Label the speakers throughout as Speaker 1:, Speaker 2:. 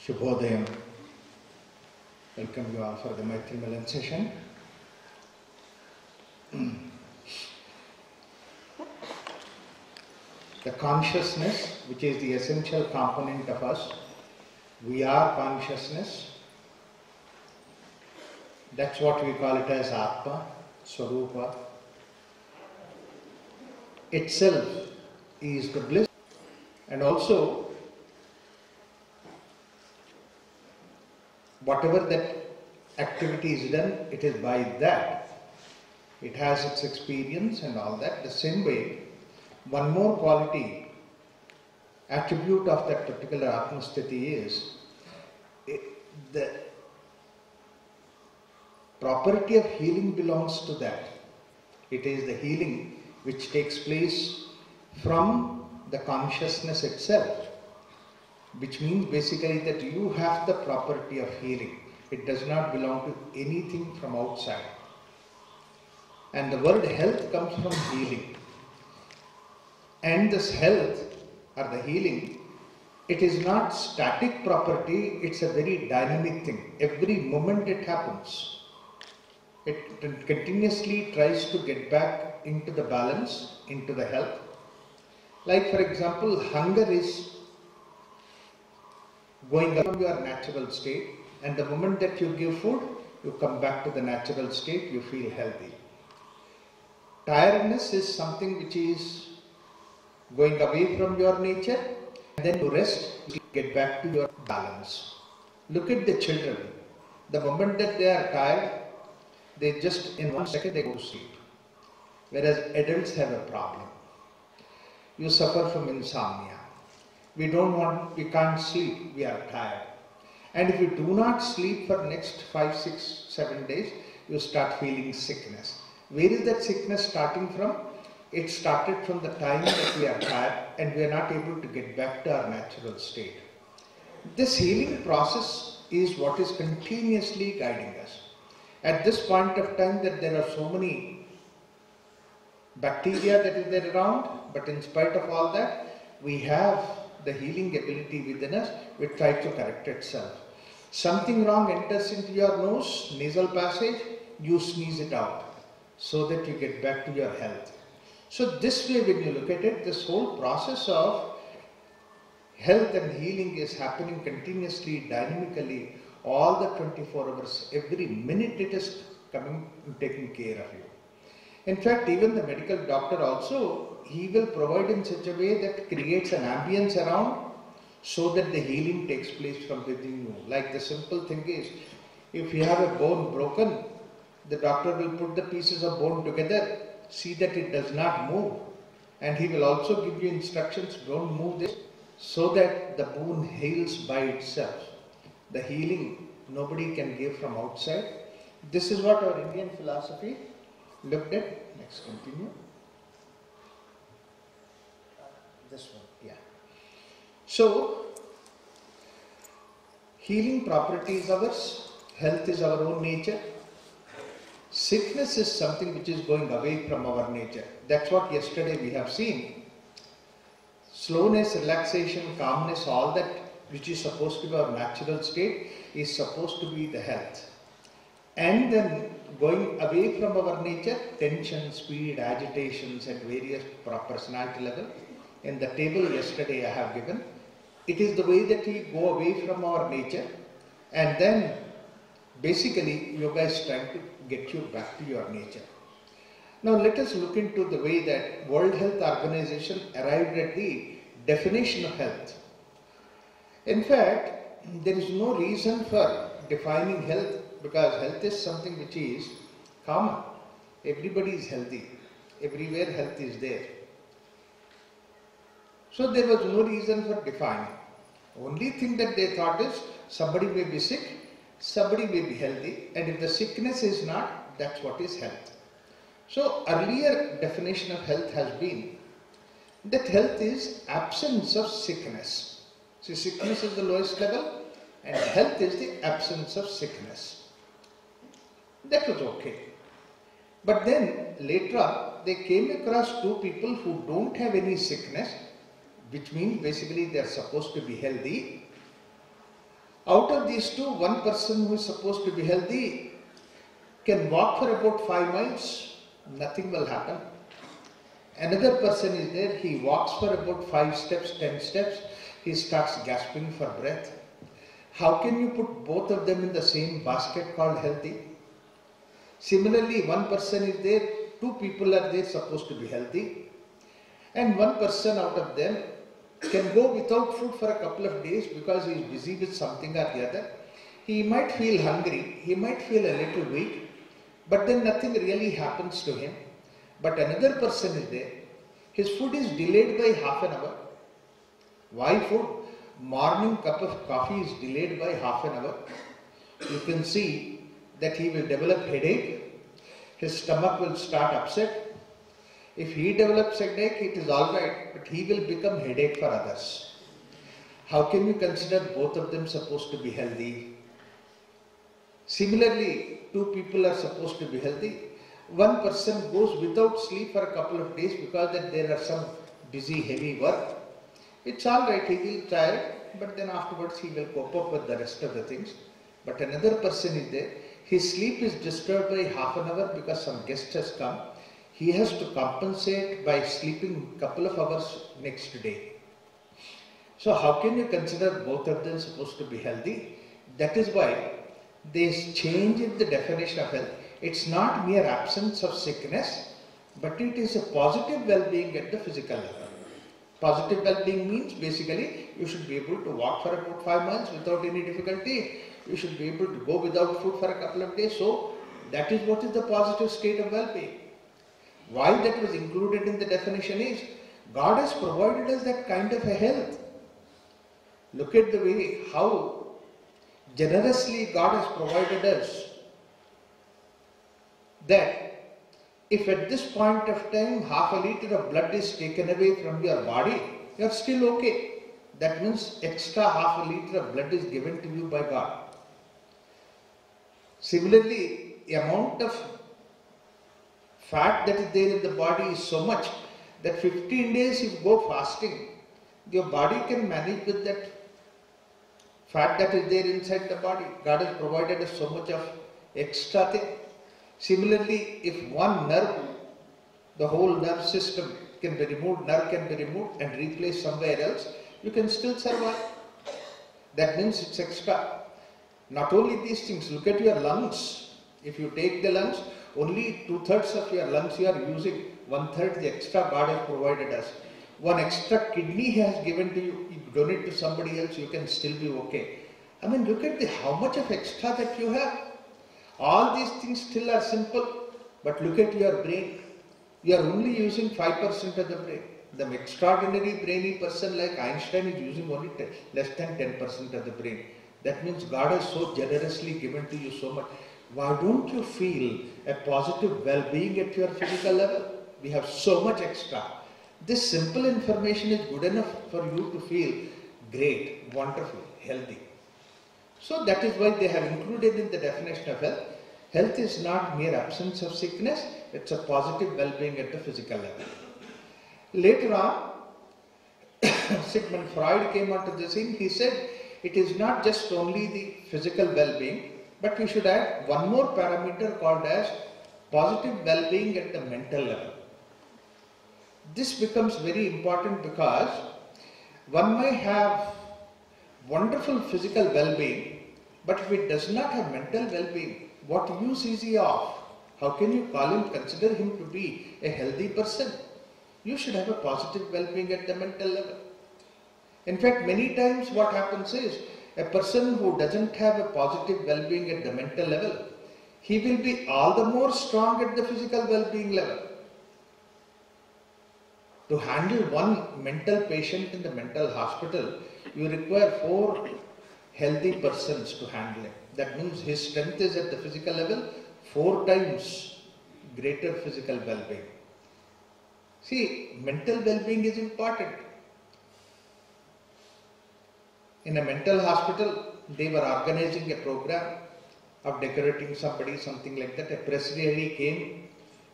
Speaker 1: Shubhodayam. Welcome you all for the Maitri Millan session. The consciousness, which is the essential component of us, we are consciousness. That's what we call it as Atma, Swarupa. Itself is the bliss, and also whatever that activity is done, it is by that. It has its experience and all that. The same way, one more quality, attribute of that particular Atmasthiti is the property of healing belongs to that. It is the healing which takes place from the consciousness itself, which means basically that you have the property of healing. It does not belong to anything from outside. And the word health comes from healing. And this health or the healing, it is not static property, it's a very dynamic thing. Every moment it happens. It continuously tries to get back into the balance, into the health. Like for example, hunger is going up from your natural state, and the moment that you give food, you come back to the natural state, you feel healthy. Tiredness is something which is going away from your nature, and then you rest, you get back to your balance. Look at the children. The moment that they are tired, they just in 1 second they go to sleep. Whereas adults have a problem. You suffer from insomnia. We can't sleep, we are tired. And if you do not sleep for next 5, 6, 7 days, you start feeling sickness. Where is that sickness starting from? It started from the time that we are tired and we are not able to get back to our natural state. This healing process is what is continuously guiding us. At this point of time that there are so many bacteria that is there around, but in spite of all that, we have the healing ability within us which tries to correct itself. Something wrong enters into your nose, nasal passage, you sneeze it out so that you get back to your health. So this way when you look at it, this whole process of health and healing is happening continuously, dynamically, all the 24 hours, every minute it is coming and taking care of you. In fact, even the medical doctor also, he will provide in such a way that creates an ambience around so that the healing takes place from within you. Like the simple thing is, if you have a bone broken, the doctor will put the pieces of bone together, see that it does not move, and he will also give you instructions, don't move this, so that the bone heals by itself. The healing nobody can give from outside. This is what our Indian philosophy looked at. Next, continue. This one, yeah. So, healing property is ours, health is our own nature. Sickness is something which is going away from our nature. That's what yesterday we have seen. Slowness, relaxation, calmness, all that which is supposed to be our natural state is supposed to be the health. And then going away from our nature, tension, speed, agitations at various personality level. In the table yesterday I have given, it is the way that we go away from our nature, and then basically yoga is trying to get you back to your nature. Now let us look into the way that World Health Organization arrived at the definition of health. In fact, there is no reason for defining health, because health is something which is common. Everybody is healthy. Everywhere health is there. So there was no reason for defining. Only thing that they thought is somebody may be sick, somebody may be healthy, and if the sickness is not, that's what is health. So earlier definition of health has been that health is absence of sickness. See, sickness is the lowest level and health is the absence of sickness. That was okay. But then later on they came across two people who don't have any sickness, which means basically they are supposed to be healthy. Out of these two, one person who is supposed to be healthy can walk for about 5 miles, nothing will happen. Another person is there, he walks for about 5 steps, 10 steps, he starts gasping for breath. How can you put both of them in the same basket called healthy? Similarly, one person is there, two people are there supposed to be healthy, and one person out of them can go without food for a couple of days because he is busy with something or the other. He might feel hungry, he might feel a little weak, but then nothing really happens to him. But another person is there, his food is delayed by half an hour. Why food? Morning cup of coffee is delayed by half an hour. You can see that he will develop headache, his stomach will start upset. If he develops headache, it is alright, but he will become headache for others. How can you consider both of them supposed to be healthy? Similarly, two people are supposed to be healthy. One person goes without sleep for a couple of days because that there are some busy, heavy work. It's alright, he will tired, but then afterwards he will cope up with the rest of the things. But another person is there, his sleep is disturbed by half an hour because some guest has come. He has to compensate by sleeping a couple of hours next day. So how can you consider both of them supposed to be healthy? That is why they change the definition of health. It's not mere absence of sickness, but it is a positive well-being at the physical level. Positive well-being means basically you should be able to walk for about 5 miles without any difficulty. You should be able to go without food for a couple of days. So that is what is the positive state of well-being. Why that was included in the definition is God has provided us that kind of a health. Look at the way how generously God has provided us that if at this point of time half a liter of blood is taken away from your body, you are still okay. That means extra half a liter of blood is given to you by God. Similarly, the amount of fat that is there in the body is so much that 15 days if you go fasting, your body can manage with that fat that is there inside the body. God has provided us so much of extra thing. Similarly, if one nerve, the whole nerve system can be removed, nerve can be removed and replaced somewhere else, you can still survive. That means it's extra. Not only these things, look at your lungs. If you take the lungs, only 2/3 of your lungs you are using, 1/3 the extra God has provided us. One extra kidney He has given to you, you donate to somebody else, you can still be okay. I mean, look at how much of extra that you have. All these things still are simple, but look at your brain. You are only using 5% of the brain. The extraordinary brainy person like Einstein is using only less than 10% of the brain. That means God has so generously given to you so much. Why don't you feel a positive well-being at your physical level? We have so much extra. This simple information is good enough for you to feel great, wonderful, healthy. So that is why they have included in the definition of health. Health is not mere absence of sickness, it's a positive well-being at the physical level. Later on, Sigmund Freud came onto the scene. He said it is not just only the physical well-being, but we should add one more parameter called as positive well-being at the mental level. This becomes very important because one may have wonderful physical well-being, but if it does not have mental well-being, what use is he of? How can you consider him to be a healthy person? You should have a positive well-being at the mental level. In fact, many times what happens is, a person who doesn't have a positive well-being at the mental level, he will be all the more strong at the physical well-being level. To handle one mental patient in the mental hospital, you require 4 healthy persons to handle him. That means his strength is at the physical level 4 times greater physical well-being. See, mental well-being is important. In a mental hospital, they were organizing a program of decorating somebody, something like that. A press lady came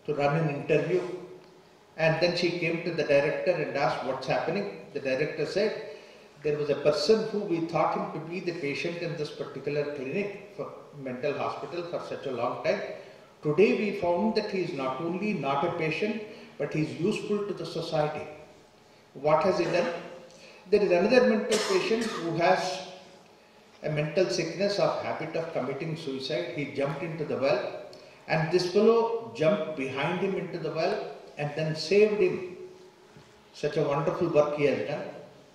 Speaker 1: to run an interview, and then she came to the director and asked what's happening. The director said, there was a person who we thought him to be the patient in this particular clinic for mental hospital for such a long time. Today we found that he is not only not a patient, but he is useful to the society. What has he done? There is another mental patient who has a mental sickness of habit of committing suicide. He jumped into the well, and this fellow jumped behind him into the well and then saved him. Such a wonderful work he has done.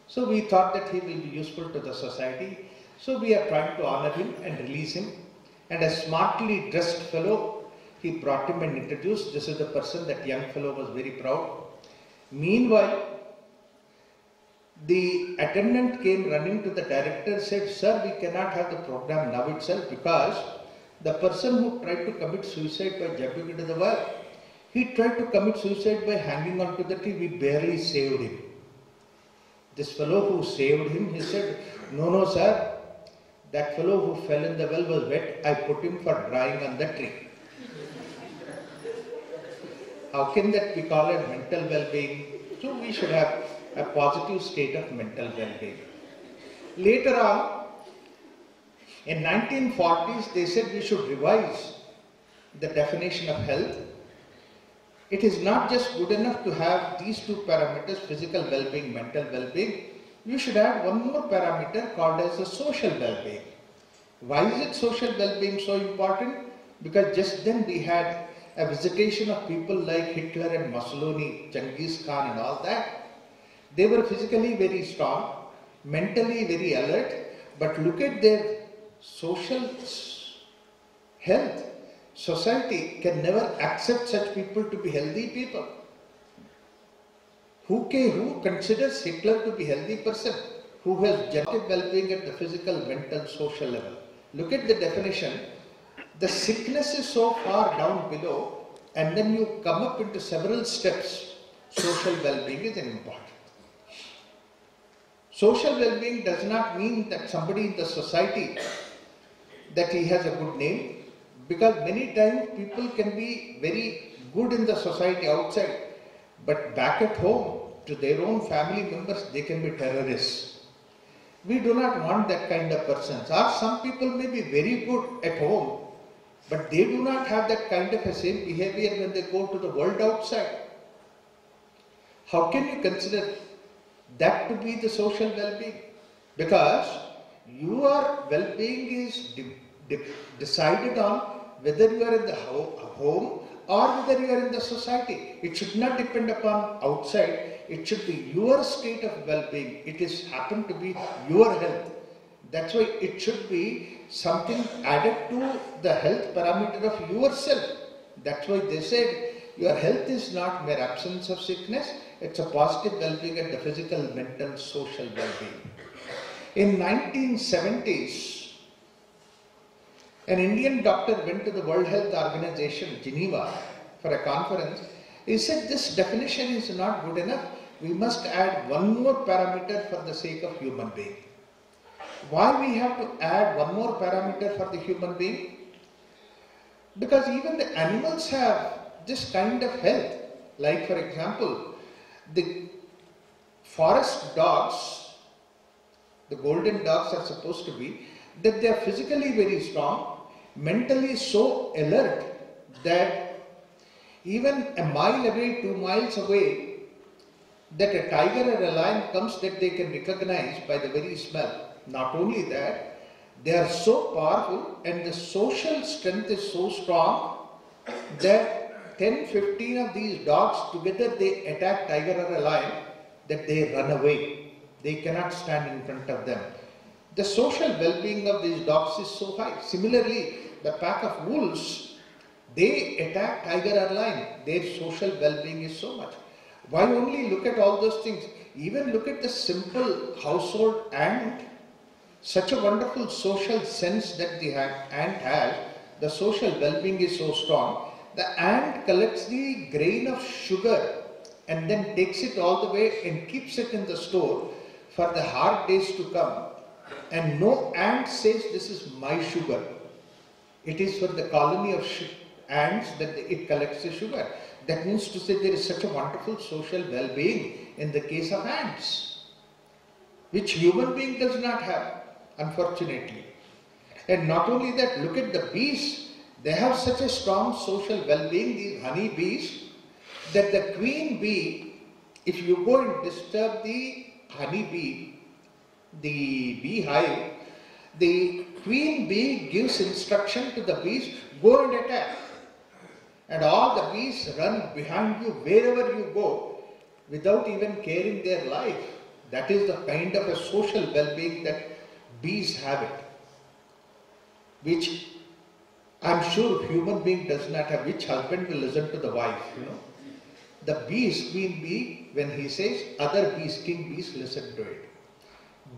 Speaker 1: So we thought that he will be useful to the society. So we are trying to honor him and release him. And a smartly dressed fellow, he brought him and introduced, this is the person. That young fellow was very proud. Meanwhile, the attendant came running to the director, said, "Sir, we cannot have the program now itself because the person who tried to commit suicide by jumping into the well, he tried to commit suicide by hanging onto the tree. We barely saved him." This fellow who saved him, he said, no, sir, that fellow who fell in the well was wet. I put him for drying on the tree." How can that be called a mental well-being? So we should have a positive state of mental well-being. Later on, in 1940s, they said we should revise the definition of health. It is not just good enough to have these two parameters, physical well-being, mental well-being. You should add one more parameter called as the social well-being. Why is it social well-being so important? Because just then we had a visitation of people like Hitler and Mussolini, Genghis Khan and all that. They were physically very strong, mentally very alert, but look at their social health. Society can never accept such people to be healthy people. Who considers Hitler to be a healthy person? Who has genetic well-being at the physical, mental, social level? Look at the definition. The sickness is so far down below, and then you come up into several steps. Social well-being is important. Social well-being does not mean that somebody in the society, that he has a good name, because many times people can be very good in the society outside, but back at home, to their own family members, they can be terrorists. We do not want that kind of persons. Or some people may be very good at home, but they do not have that kind of a same behavior when they go to the world outside. How can you consider that to be the social well-being? Because your well-being is decided on whether you are in the home or whether you are in the society. It should not depend upon outside. It should be your state of well-being. It is happen to be your health. That's why it should be something added to the health parameter of yourself. That's why they said your health is not mere absence of sickness. It's a positive well-being at the physical, mental, social well-being. In 1970s, an Indian doctor went to the World Health Organization, Geneva, for a conference. He said this definition is not good enough. We must add one more parameter for the sake of human being. Why we have to add one more parameter for the human being? Because even the animals have this kind of health. Like for example, the forest dogs, the golden dogs are supposed to be, that they are physically very strong, mentally so alert that even a mile away, 2 miles away, that a tiger or a lion comes, that they can recognize by the very smell. Not only that, they are so powerful and the social strength is so strong that 10-15 of these dogs together, they attack tiger or a lion, that they run away. They cannot stand in front of them. The social well-being of these dogs is so high. Similarly, the pack of wolves, they attack tiger or lion. Their social well-being is so much. Why only look at all those things? Even look at the simple household ant. Such a wonderful social sense that the ant has. The social well-being is so strong. The ant collects the grain of sugar and then takes it all the way and keeps it in the store for the hard days to come. And no ant says this is my sugar. It is for the colony of ants that it collects the sugar. That means to say there is such a wonderful social well-being in the case of ants. which human being does not have, unfortunately. And not only that, look at the bees. They have such a strong social well-being, these honey bees, that the queen bee, if you go and disturb the honey bee, the beehive, the queen bee gives instruction to the bees, go and attack. And all the bees run behind you wherever you go without even caring their life. That is the kind of a social well-being that bees have it, which I'm sure human being does not have. Which husband will listen to the wife, you know? The bees, queen bee, when he says, other bees, king bees, listen to it.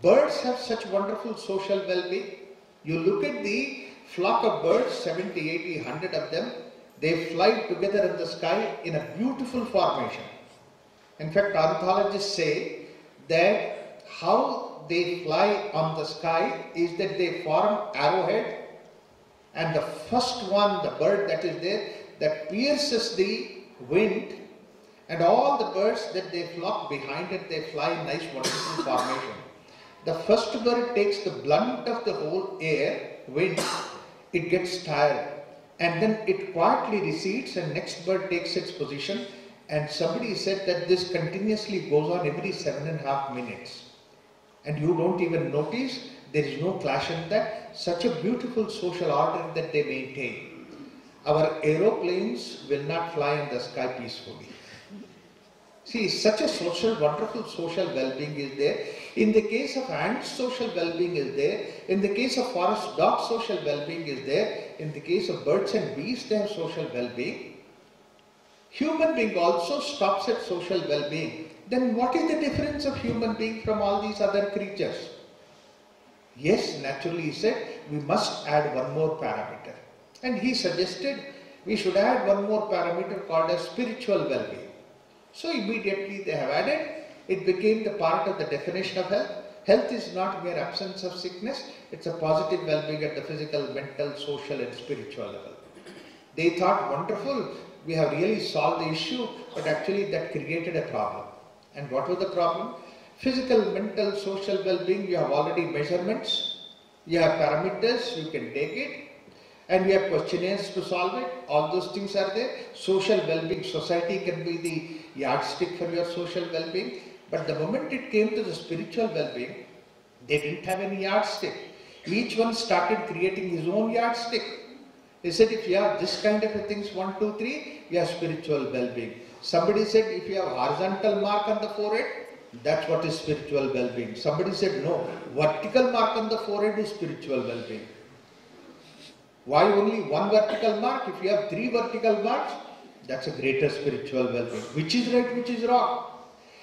Speaker 1: Birds have such wonderful social well-being. You look at the flock of birds, 70, 80, 100 of them, they fly together in the sky in a beautiful formation. In fact, ornithologists say that how they fly on the sky is that they form arrowhead, and the first one, the bird that is there, that pierces the wind, and all the birds that they flock behind it, they fly in nice wonderful formation. The first bird takes the blunt of the whole air, wind, it gets tired, and then it quietly recedes, and next bird takes its position. And somebody said that this continuously goes on every 7.5 minutes. And you don't even notice, there is no clash in that. Such a beautiful social order that they maintain. Our aeroplanes will not fly in the sky peacefully. See, such a social, wonderful social well-being is there. In the case of ants, social well-being is there. In the case of forest dogs, social well-being is there. In the case of birds and bees, they have social well-being. Human being also stops at social well-being. Then what is the difference of human being from all these other creatures? Yes, naturally he said, we must add one more parameter. And he suggested we should add one more parameter called as spiritual well-being. So immediately they have added, it became the part of the definition of health. Health is not mere absence of sickness, it's a positive well-being at the physical, mental, social and spiritual level. They thought, wonderful, we have really solved the issue, but actually that created a problem. And what was the problem? Physical, mental, social well-being, you have already measurements, you have parameters, you can take it, and you have questionnaires to solve it. All those things are there. Social well-being, society can be the yardstick for your social well-being. But the moment it came to the spiritual well-being, they didn't have any yardstick. Each one started creating his own yardstick. He said, if you have this kind of a things, 1, 2, 3, you have spiritual well-being. Somebody said, if you have horizontal mark on the forehead, that's what is spiritual well-being. Somebody said, no, vertical mark on the forehead is spiritual well-being. Why only one vertical mark? If you have 3 vertical marks, that's a greater spiritual well-being. Which is right, which is wrong?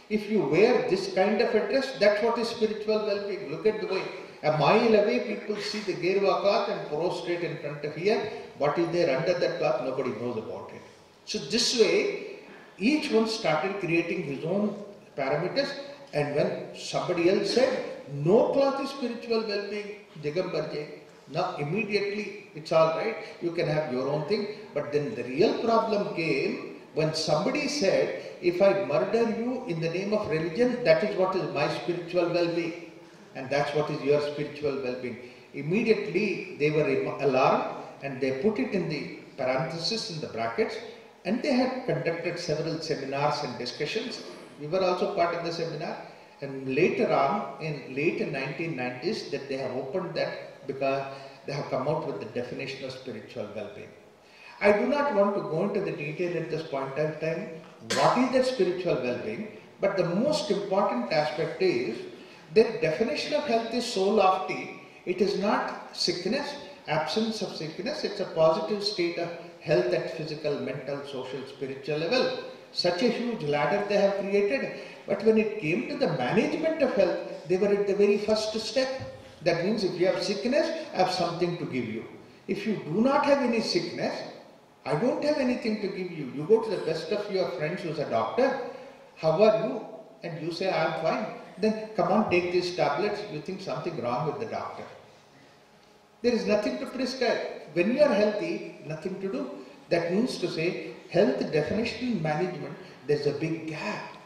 Speaker 1: If you wear this kind of a dress, that's what is spiritual well-being. Look at the way. A mile away, people see the Gerwa cloth and prostrate in front of here. What is there under that cloth? Nobody knows about it. So this way, each one started creating his own parameters. And when somebody else said, no cloth is spiritual well-being, Digambarje, now immediately it's all right, you can have your own thing. But then the real problem came when somebody said, if I murder you in the name of religion, that is what is my spiritual well-being. And that's what is your spiritual well-being. Immediately they were alarmed and they put it in the parenthesis, in the brackets, and they had conducted several seminars and discussions. We were also part of the seminar, and later on, in late 1990s, that they have opened that because they have come out with the definition of spiritual well-being. I do not want to go into the detail at this point in time, what is that spiritual well-being, but the most important aspect is that definition of health is so lofty, it is not sickness, absence of sickness, it's a positive state of health at physical, mental, social, spiritual level. Such a huge ladder they have created, but when it came to the management of health, they were at the very first step. That means if you have sickness, I have something to give you. If you do not have any sickness, I don't have anything to give you. You go to the best of your friends who is a doctor, how are you? And you say, I am fine. Then come on, take these tablets. You think something wrong with the doctor. There is nothing to prescribe. When you are healthy, nothing to do. That means to say, health definition and management, there is a big gap.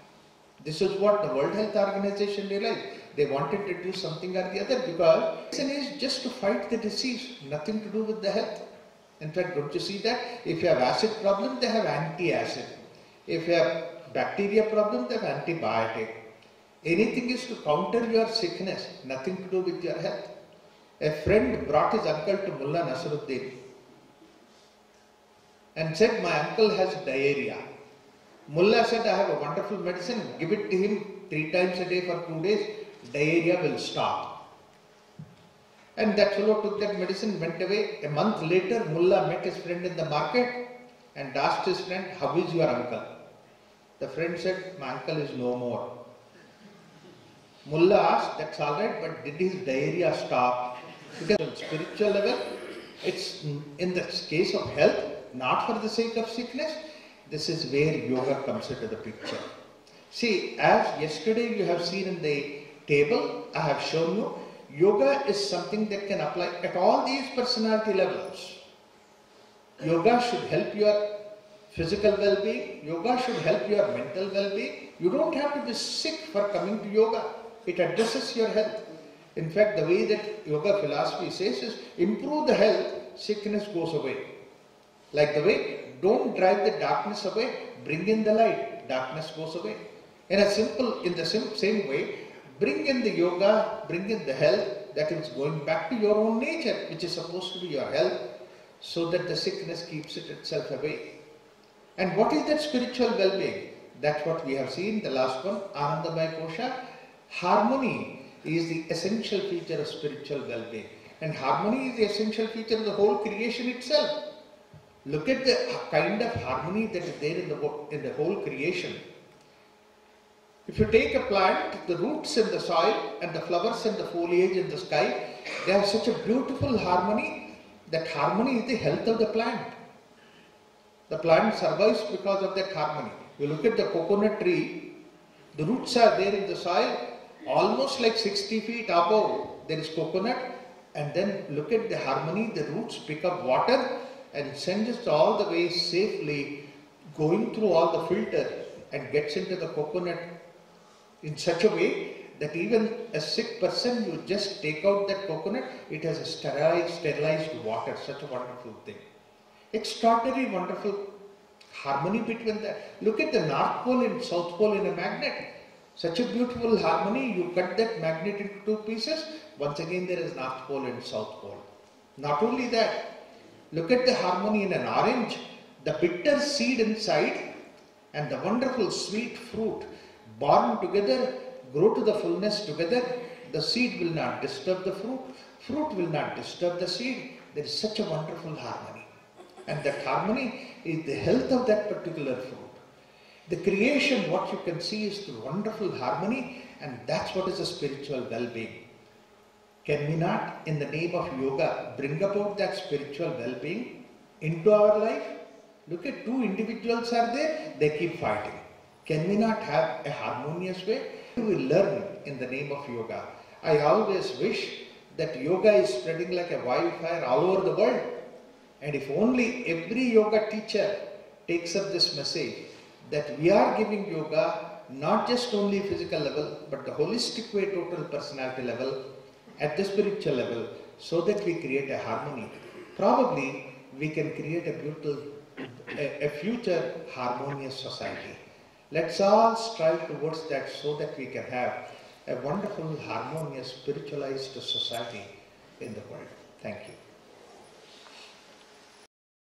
Speaker 1: This is what the World Health Organization realized. They wanted to do something or the other because medicine is just to fight the disease, nothing to do with the health. In fact, don't you see that? If you have acid problem, they have anti-acid. If you have bacteria problem, they have antibiotic. Anything is to counter your sickness, nothing to do with your health. A friend brought his uncle to Mullah Nasruddin and said, my uncle has diarrhea. Mullah said, I have a wonderful medicine, give it to him 3 times a day for 2 days, diarrhea will stop. And that fellow took that medicine, went away. A month later, Mullah met his friend in the market and asked his friend, how is your uncle? The friend said, my uncle is no more. Mullah asked, that's alright, but did his diarrhea stop? Because on spiritual level, it's in the case of health, not for the sake of sickness. This is where yoga comes into the picture. See, as yesterday you have seen in the table, I have shown you, yoga is something that can apply at all these personality levels. Yoga should help your physical well-being. Yoga should help your mental well-being. You don't have to be sick for coming to yoga. It addresses your health. In fact, the way that yoga philosophy says is, improve the health, sickness goes away. Like the way, don't drive the darkness away, bring in the light, darkness goes away. In the same way, bring in the yoga, bring in the health, that is going back to your own nature, which is supposed to be your health, so that the sickness keeps itself away. And what is that spiritual well-being? That's what we have seen, the last one, Anandamaya Kosha. Harmony is the essential feature of spiritual well-being. And harmony is the essential feature of the whole creation itself. Look at the kind of harmony that is there in the whole creation. If you take a plant, the roots in the soil and the flowers and the foliage in the sky, they have such a beautiful harmony. That harmony is the health of the plant. The plant survives because of that harmony. You look at the coconut tree, the roots are there in the soil, almost like 60 feet above there is coconut, and then look at the harmony, the roots pick up water and sends it all the way safely, going through all the filter and gets into the coconut in such a way that even a sick person, you just take out that coconut, it has a sterilized water, such a wonderful thing. Extraordinary wonderful harmony between that. Look at the North Pole and South Pole in a magnet. Such a beautiful harmony, you cut that magnet into 2 pieces, once again there is North Pole and South Pole. Not only that, look at the harmony in an orange, the bitter seed inside and the wonderful sweet fruit born together, grow to the fullness together. The seed will not disturb the fruit, fruit will not disturb the seed. There is such a wonderful harmony. And that harmony is the health of that particular fruit. The creation, what you can see is the wonderful harmony, and that's what is a spiritual well-being. Can we not, in the name of yoga, bring about that spiritual well-being into our life? Look at 2 individuals are there, they keep fighting. Can we not have a harmonious way? We will learn in the name of yoga. I always wish that yoga is spreading like a wildfire all over the world. And if only every yoga teacher takes up this message, that we are giving yoga not just only physical level, but the holistic way, total personality level, at the spiritual level, so that we create a harmony. Probably we can create a beautiful, a future harmonious society. Let's all strive towards that so that we can have a wonderful, harmonious, spiritualized society in the world. Thank you.